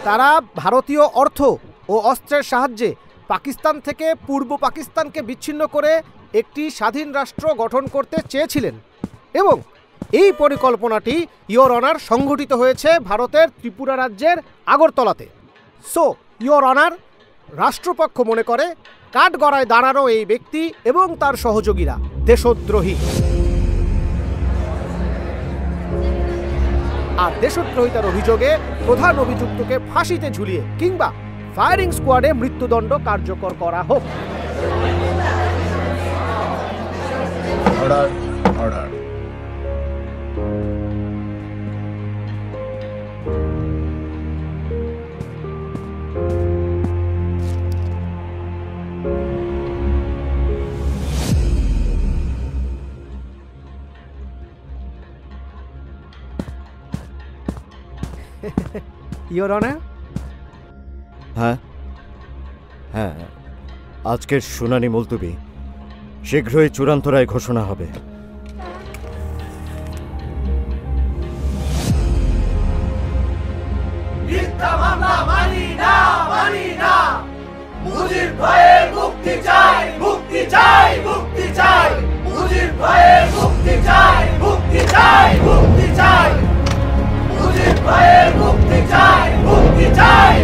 তারা ভারতীয় অর্থ ও অস্ত্রের সাহায্যে পাকিস্তান থেকে পূর্ব পাকিস্তানকে বিচ্ছিন্ন করে একটি স্বাধীন রাষ্ট্র গঠন করতে চেয়েছিলেন এবং এই পরিকল্পনাটি ইয়োর অনার সংঘটিত হয়েছে ভারতের ত্রিপুরা রাজ্যের আগরতলাতে। সো ইয়োর অনার, রাষ্ট্রপক্ষ মনে করে কাঠগড়ায় দাঁড়ানো এই ব্যক্তি এবং তার সহযোগীরা দেশদ্রোহী, আর দেশদ্রোহিতার অভিযোগে প্রধান অভিযুক্তকে ফাঁসিতে ঝুলিয়ে কিংবা ফায়ারিং স্কোয়াডে মৃত্যুদণ্ড কার্যকর করা হোক। Order, order. Your honour. হ্যাঁ হ্যাঁ, আজকের শুনানি মুলতবি, শীঘ্রই চূড়ান্ত রায় ঘোষণা হবে। মিথ্যা মামলা মানি না, মানি না। মুজিব ভাইয়ের মুক্তি চাই, মুক্তি চাই, মুক্তি চাই। মুজিব ভাইয়ের মুক্তি চাই, মুক্তি চাই, মুক্তি চাই। মুজিব ভাইয়ের মুক্তি চাই, মুক্তি চাই।